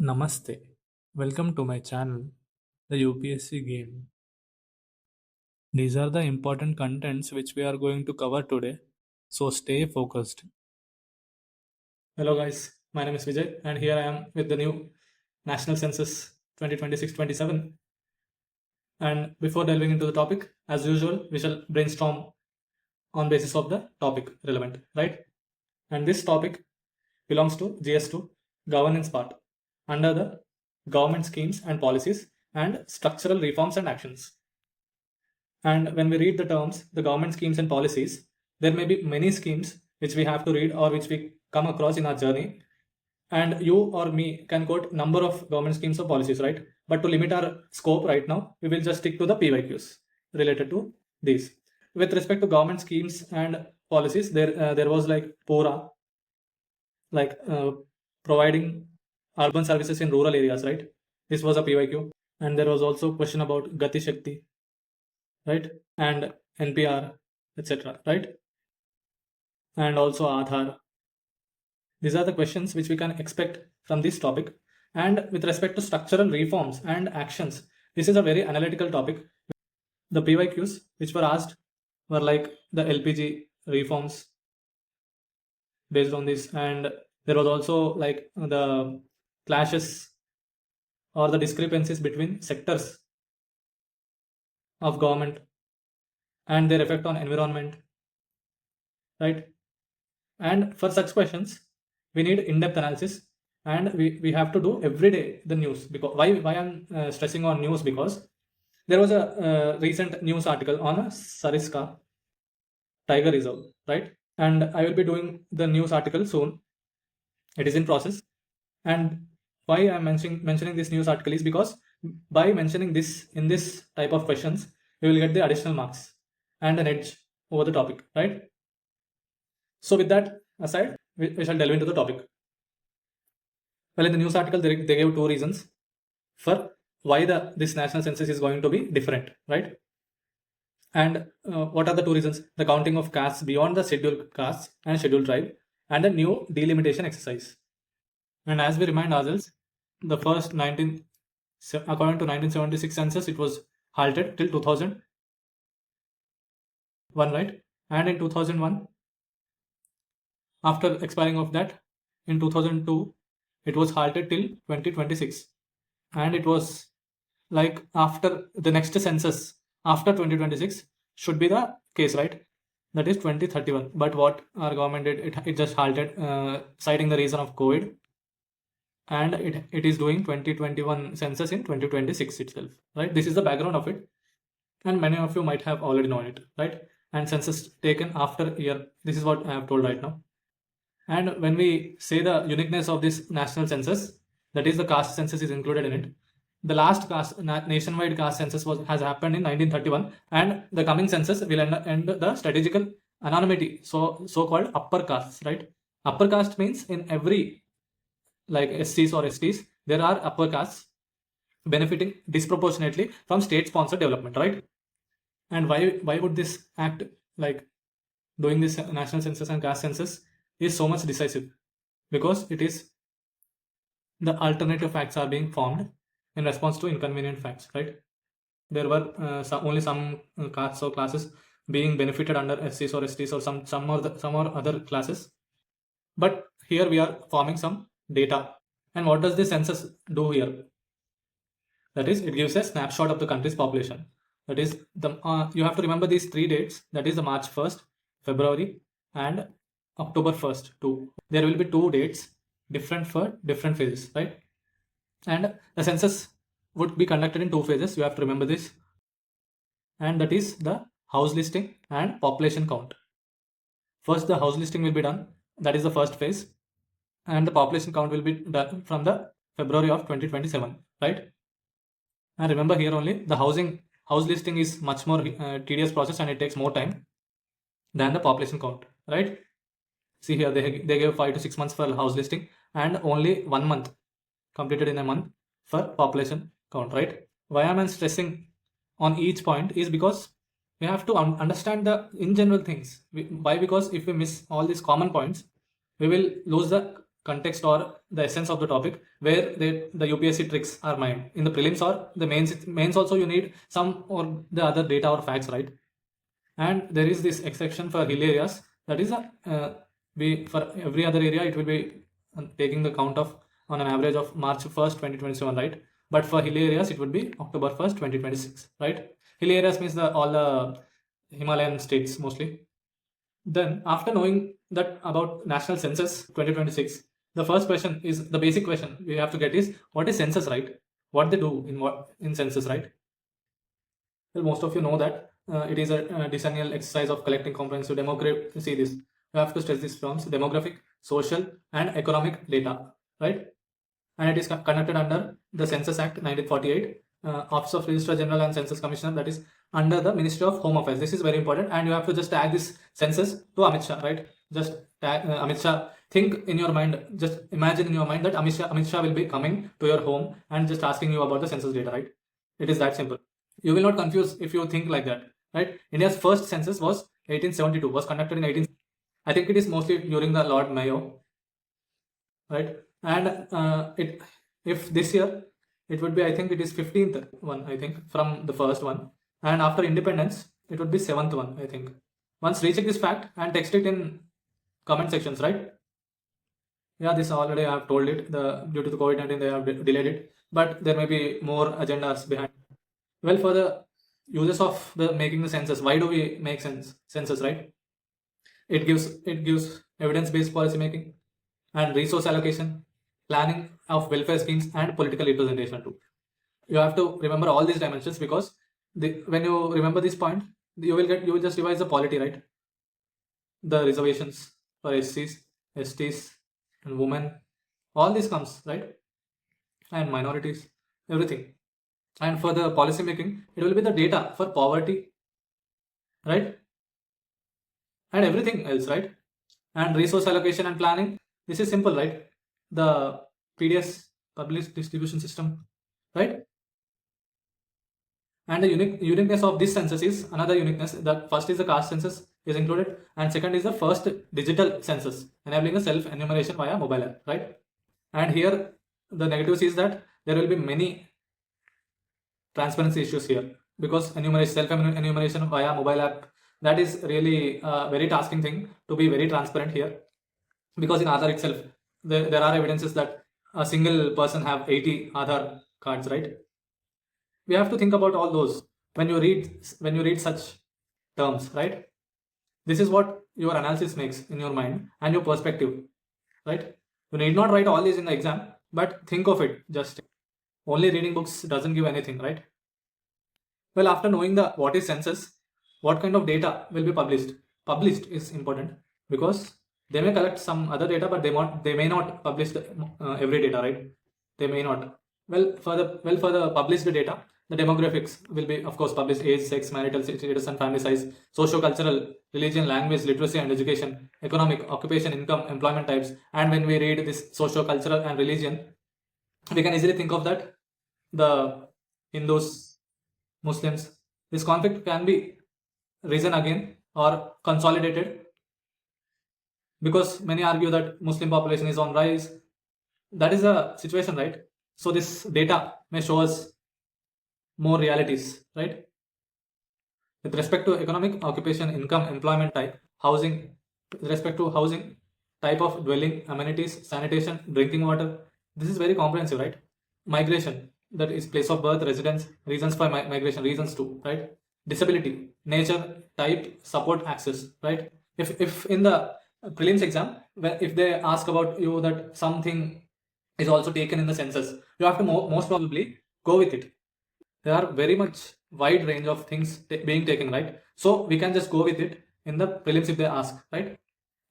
Namaste. Welcome to my channel, the UPSC game. These are the important contents which we are going to cover today, so stay focused. Hello guys, my name is Vijay and here I am with the new National Census 2026-27. And before delving into the topic, as usual, we shall brainstorm on basis of the topic relevant, right? And this topic belongs to GS2 governance part under the government schemes and policies and structural reforms and actions. And when we read the terms, the government schemes and policies, there may be many schemes which we have to read or which we come across in our journey. And you or me can quote number of government schemes or policies, right? But to limit our scope right now, we will just stick to the PYQs related to these. With respect to government schemes and policies, there was like PORA, like providing urban services in rural areas, right? This was a PYQ. And there was also a question about Gati Shakti, right? And NPR, etc., right? And also Aadhaar. These are the questions which we can expect from this topic. And with respect to structural reforms and actions, this is a very analytical topic. The PYQs which were asked were like the LPG reforms based on this, and there was also like the clashes or the discrepancies between sectors of government and their effect on environment, right? And for such questions, we need in-depth analysis, and we have to do every day the news. Because why I'm stressing on news, because there was a recent news article on a Sariska tiger reserve, right? And I will be doing the news article soon. It is in process. And why I'm mentioning this news article is because by mentioning this in this type of questions, you will get the additional marks and an edge over the topic, right? So with that aside, we shall delve into the topic. Well, in the news article, they gave two reasons for why this national census is going to be different, right? And what are the two reasons? The counting of castes beyond the scheduled castes and scheduled tribe, and the new delimitation exercise. And as we remind ourselves, the first according to 1976 census, it was halted till 2001, right? And in 2001, after expiring of that, in 2002, it was halted till 2026. And it was like after the next census, after 2026, should be the case, right? That is 2031. But what our government did, it just halted, citing the reason of COVID. And it is doing 2021 census in 2026 itself, right? This is the background of it. And many of you might have already known it, right? And census taken after year. This is what I have told right now. And when we say the uniqueness of this national census, that is the caste census is included in it. The last nationwide caste census has happened in 1931, and the coming census will end the strategical anonymity, so-called upper castes, right? Upper caste means in every, like SCs or STs, there are upper castes benefiting disproportionately from state-sponsored development, right? And why would this act, like doing this national census and caste census, is so much decisive? Because it is the alternative facts are being formed in response to inconvenient facts, right? There were only some castes or classes being benefited under SCs or STs or some or other classes. But here we are forming some data. And what does the census do here? That is, it gives a snapshot of the country's population. That is, you have to remember these 3 dates. That is the March 1st, February, and October 1st too. There will be 2 dates, different for different phases, right? And the census would be conducted in 2 phases. You have to remember this. And that is the house listing and population count. First, the house listing will be done. That is the first phase. And the population count will be done from the February of 2027, right? And remember here only, the house listing is much more tedious process, and it takes more time than the population count, right? See here, they gave 5 to 6 months for house listing and only 1 month completed in a month for population count, right? Why am I stressing on each point is because we have to understand the in general things. Why? Because if we miss all these common points, we will lose the context or the essence of the topic where the UPSC tricks are mined. In the prelims or the mains also you need some or the other data or facts, right? And there is this exception for hill areas, that is for every other area it will be taking the count of on an average of March 1st 2027, right? But for hill areas it would be October 1st 2026, right? Hill areas means all the Himalayan states mostly. Then after knowing that about National Census 2026, the first question is the basic question we have to get is, what is census, right? What they do in census, right? Well, most of you know that it is a decennial exercise of collecting comprehensive demographic. See this. You have to stress these terms: demographic, social, and economic data, right? And it is conducted under the Census Act 1948, Office of Registrar General and Census Commissioner, that is under the Ministry of Home Affairs. This is very important, and you have to just tag this census to Amit Shah, right? Just tag Amit Shah. Think in your mind, just imagine in your mind that Amit Shah will be coming to your home and just asking you about the census data, right? It is that simple. You will not confuse if you think like that, right? India's first census was 1872, was conducted in 18. I think it is mostly during the Lord Mayo, right? And if this year it would be, I think it is 15th one, I think, from the first one, and after independence it would be 7th one, I think. Once recheck this fact and text it in comment sections, right? Yeah, this already I have told it. Due to the COVID-19 they have delayed it, but there may be more agendas behind. Well, for the uses of the making the census, why do we make census, right? It gives evidence-based policy making and resource allocation, planning of welfare schemes, and political representation too. You have to remember all these dimensions, because when you remember this point, you will just revise the polity, right? The reservations for SCs, STs, and women, all this comes, right? And minorities, everything. And for the policy making, it will be the data for poverty, right? And everything else, right? And resource allocation and planning, this is simple, right? The PDS, public distribution system, right? And the uniqueness of this census is another uniqueness. The first is the caste census is included, and second is the first digital census, enabling a self-enumeration via mobile app, right? And here the negatives is that there will be many transparency issues here, because self-enumeration via mobile app, that is really a very tasking thing to be very transparent here, because in Aadhaar itself there are evidences that a single person have 80 Aadhaar cards, right? We have to think about all those when you read such terms, right? This is what your analysis makes in your mind and your perspective, right? You need not write all these in the exam, but think of it. Just only reading books doesn't give anything, right? Well, after knowing the what is census, what kind of data will be published? Published is important, because they may collect some other data, but they may not publish every data, right? They may not. Well, for the published data, the demographics will be, of course, published: age, sex, marital status, and family size, socio-cultural, religion, language, literacy, and education, economic, occupation, income, employment types. And when we read this socio-cultural and religion, we can easily think of that the Hindus, Muslims, this conflict can be risen again or consolidated, because many argue that Muslim population is on rise. That is the situation, right? So this data may show us more realities, right? With respect to economic, occupation, income, employment type, housing, with respect to housing, type of dwelling, amenities, sanitation, drinking water, this is very comprehensive, right? Migration, that is place of birth, residence, reasons for migration, reasons too, right? Disability, nature, type, support, access, right? If in the prelims exam, if they ask about you that something is also taken in the census, you have to most probably go with it. There are very much wide range of things being taken, right? So we can just go with it in the prelims if they ask, right?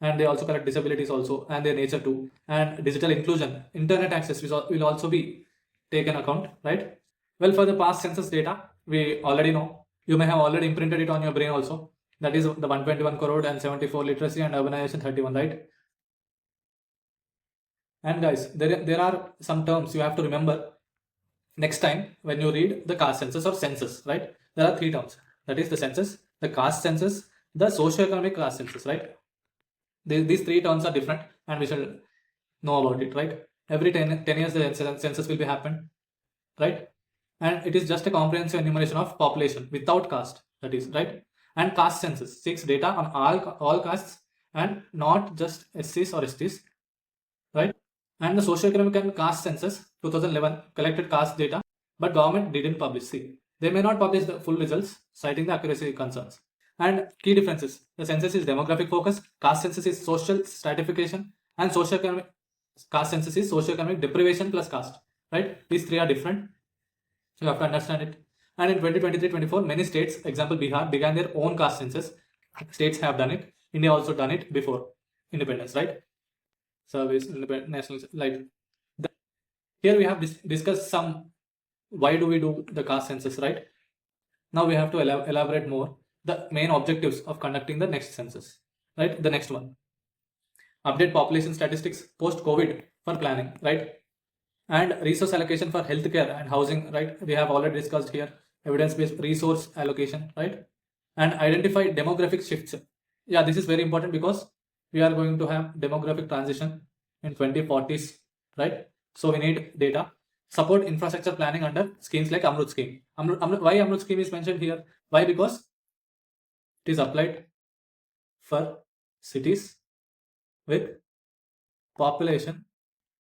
And they also collect disabilities also, and their nature too, and digital inclusion, internet access will also be taken account, right? Well, for the past census data, we already know. You may have already imprinted it on your brain also. That is the 121 crore and 74 literacy and urbanization 31, right? And guys, there are some terms you have to remember next time when you read the caste census or census, right? There are three terms. That is the census, the caste census, the socio-economic caste census, right? These three terms are different, and we shall know about it, right? Every 10 years the census will be happened, right? And it is just a comprehensive enumeration of population without caste, that is, right? And caste census seeks data on all castes and not just SCs or STs, right? And the socioeconomic and caste census 2011 collected caste data, but government didn't publish. See, they may not publish the full results, citing the accuracy concerns. And key differences: the census is demographic focus, caste census is social stratification, and socioeconomic caste census is socioeconomic deprivation plus caste. Right? These three are different. So you have to understand it. And in 2023-24, many states, example Bihar, began their own caste census. States have done it. India also done it before independence, right? Service, national, like that. Here we have discussed some why do we do the caste census, right? Now we have to elaborate more the main objectives of conducting the next census, right? The next one, update population statistics post COVID for planning, right? And resource allocation for healthcare and housing, right? We have already discussed here evidence-based resource allocation, right? And identify demographic shifts. Yeah, this is very important because we are going to have demographic transition in 2040s, right? So we need data. Support infrastructure planning under schemes like Amrut scheme. Why Amrut scheme is mentioned here? Why? Because it is applied for cities with population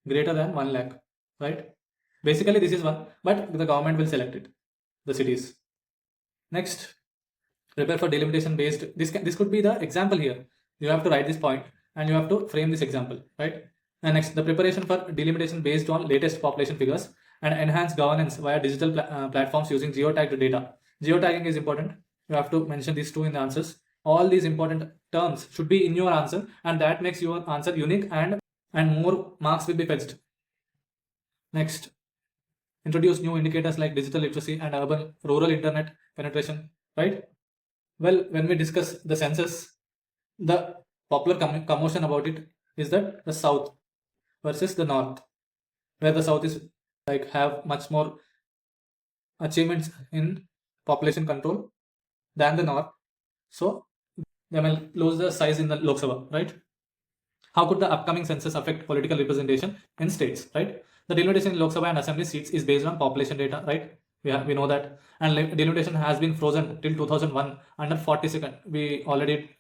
greater than 1 lakh, right? Basically this is one, but the government will select it, the cities. Next, prepare for delimitation based. This could be the example here. You have to write this point and you have to frame this example, right? And next, the preparation for delimitation based on latest population figures and enhance governance via digital platforms using geotagged data. Geotagging is important. You have to mention these two in the answers. All these important terms should be in your answer, and that makes your answer unique, and more marks will be fetched. Next, introduce new indicators like digital literacy and urban rural internet penetration, right? Well, when we discuss the census, the popular commotion about it is that the south versus the north, where the south is like have much more achievements in population control than the north, so they will lose the size in the Lok Sabha, right? How could the upcoming census affect political representation in states, right? The delimitation in Lok Sabha and Assembly seats is based on population data, right? We know that. And delimitation has been frozen till 2001 under 42nd. We already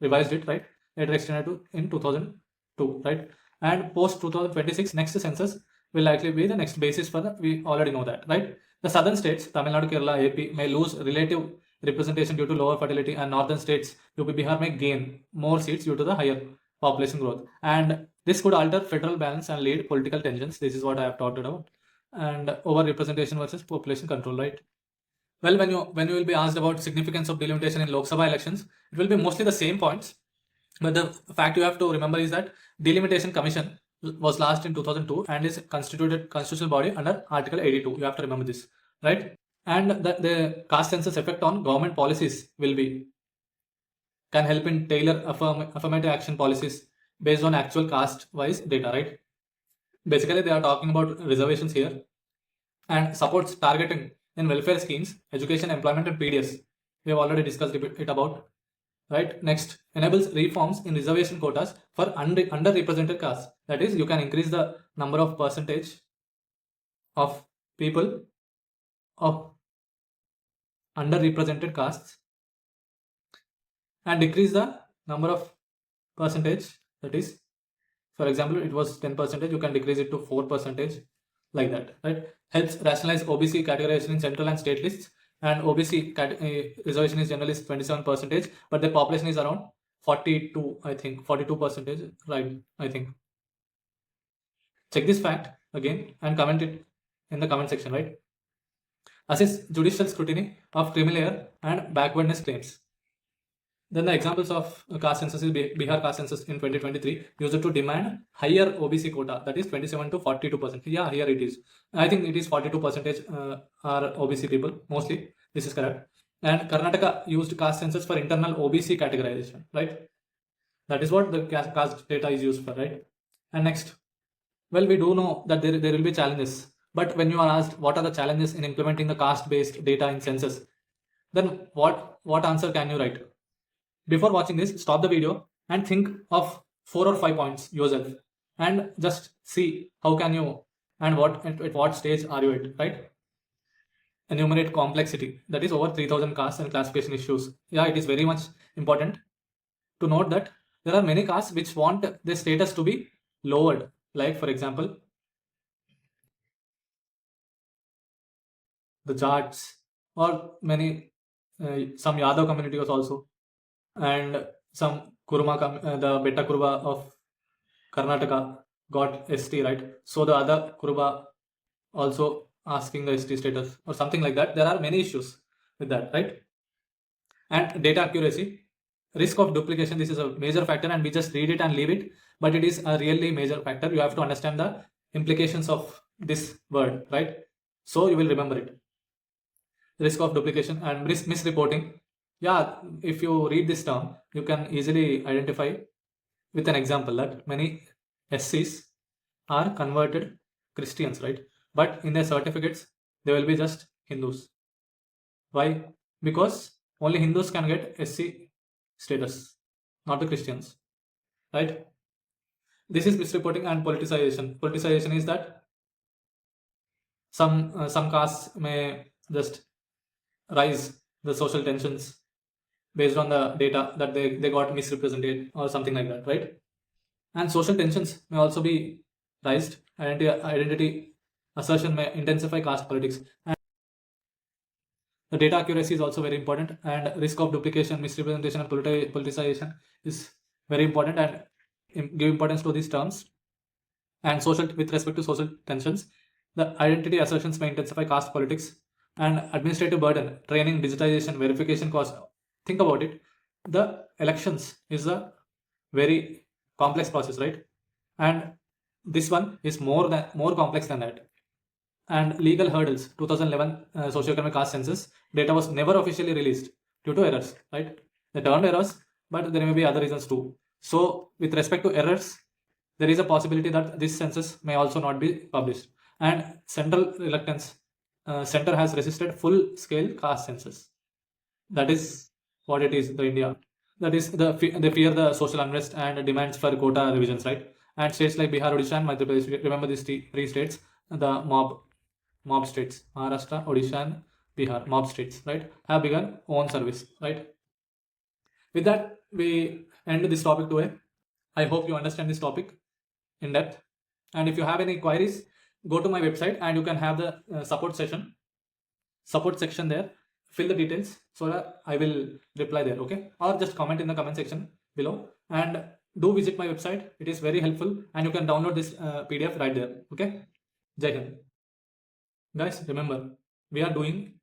revised it, right? Later extended to in 2002, right? And post 2026, next census will likely be the next basis for the, we already know that, right? The southern states, Tamil Nadu, Kerala, AP, may lose relative representation due to lower fertility, and northern states, UP, Bihar, may gain more seats due to the higher population growth. And this could alter federal balance and lead political tensions. This is what I have talked about. And over representation versus population control, right? Well, when you will be asked about significance of delimitation in Lok Sabha elections, it will be mostly the same points. But the fact you have to remember is that Delimitation Commission was last in 2002 and is constituted constitutional body under Article 82. You have to remember this, right? And the caste census effect on government policies will be can help in tailor affirmative action policies based on actual caste-wise data, right? Basically, they are talking about reservations here, and supports targeting in welfare schemes, education, employment, and PDS. We have already discussed it about, right? Next, enables reforms in reservation quotas for underrepresented castes. That is, you can increase the number of percentage of people of underrepresented castes and decrease the number of percentage. That is, for example, it was 10%, you can decrease it to 4%, like that, right? Helps rationalize OBC categorization in central and state lists. And OBC reservation is generally 27%, but the population is around 42, I think 42%, right? I think. Check this fact again and comment it in the comment section, right? Assess judicial scrutiny of criminal and backwardness claims. Then the examples of caste census is Bihar caste census in 2023 used to demand higher OBC quota, that is 27 to 42%. Yeah, here it is. I think it is 42% are OBC people mostly. This is correct. And Karnataka used caste census for internal OBC categorization, right? That is what the caste data is used for, right? And next, well, we do know that there will be challenges. But when you are asked what are the challenges in implementing the caste-based data in census, then what answer can you write? Before watching this, stop the video and think of 4 or 5 points yourself and just see how can you and what at what stage are you at, right? Enumerate complexity, that is over 3000 castes and classification issues. Yeah, it is very much important to note that there are many castes which want their status to be lowered, like for example the Jats, or many some Yadav community was also, and some the Betta Kurba of Karnataka got ST, right? So the other Kurba also asking the ST status or something like that. There are many issues with that, right? And data accuracy, risk of duplication, this is a major factor, and we just read it and leave it, but it is a really major factor. You have to understand the implications of this word, right? So you will remember it. Risk of duplication and misreporting. Yeah, if you read this term, you can easily identify with an example that many SCs are converted Christians, right? But in their certificates, they will be just Hindus. Why? Because only Hindus can get SC status, not the Christians, right? This is misreporting and politicization. Politicization is that some castes may just rise the social tensions based on the data that they got misrepresented or something like that, right? And social tensions may also be raised. Identity assertion may intensify caste politics. And the data accuracy is also very important, and risk of duplication, misrepresentation, and politicization is very important, and give importance to these terms. And social, with respect to social tensions, the identity assertions may intensify caste politics. And administrative burden, training, digitization, verification cost. Think about it. The elections is a very complex process, right? And this one is more complex than that. And legal hurdles, 2011 socioeconomic caste census data was never officially released due to errors, right? They turned errors, but there may be other reasons too. So with respect to errors, there is a possibility that this census may also not be published. And central reluctance, center has resisted full scale caste census. That is what it is, the India. That is they fear the social unrest and demands for quota revisions, right? And states like Bihar, Odisha, and Madhya Pradesh, remember these three states, the mob states, Maharashtra, Odisha, and Bihar, mob states, right, have begun own service, right? With that, we end this topic today. I hope you understand this topic in depth. And if you have any queries, go to my website and you can have the support section there. Fill the details so that I will reply there, okay? Or just comment in the comment section below. And do visit my website. It is very helpful, and you can download this PDF right there, okay? Jai Hind. Guys, remember, we are doing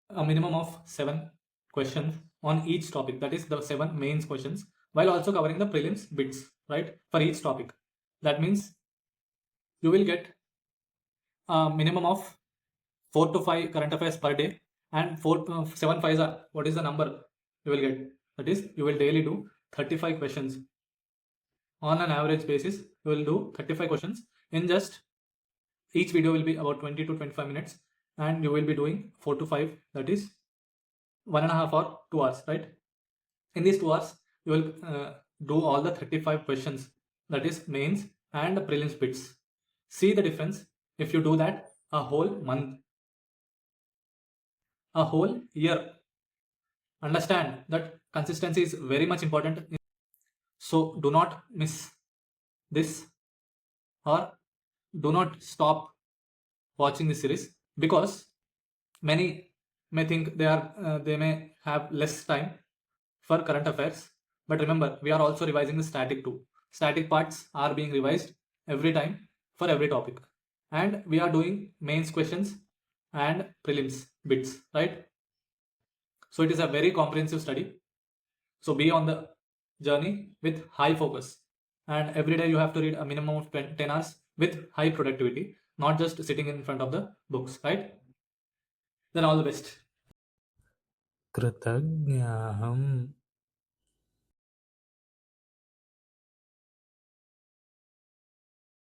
a minimum of 7 questions on each topic. That is the 7 mains questions, while also covering the prelims bits, right, for each topic. That means you will get a minimum of 4 to 5 current affairs per day, and 7 5s are, what is the number you will get? That is, you will daily do 35 questions. On an average basis, you will do 35 questions in just, each video will be about 20 to 25 minutes, and you will be doing 4 to 5, that is 1.5 or 2 hours, right? In these 2 hours, you will do all the 35 questions, that is mains and the prelims bits. See the difference if you do that a whole month, a whole year. Understand that consistency is very much important. So do not miss this, or do not stop watching this series, because many may think they may have less time for current affairs, but remember, we are also revising the static too. Static parts are being revised every time for every topic, and we are doing mains questions and prelims bits, right? So it is a very comprehensive study. So be on the journey with high focus, and every day you have to read a minimum of 10 hours with high productivity, not just sitting in front of the books, right? Then all the best. कृतज्ञाहम्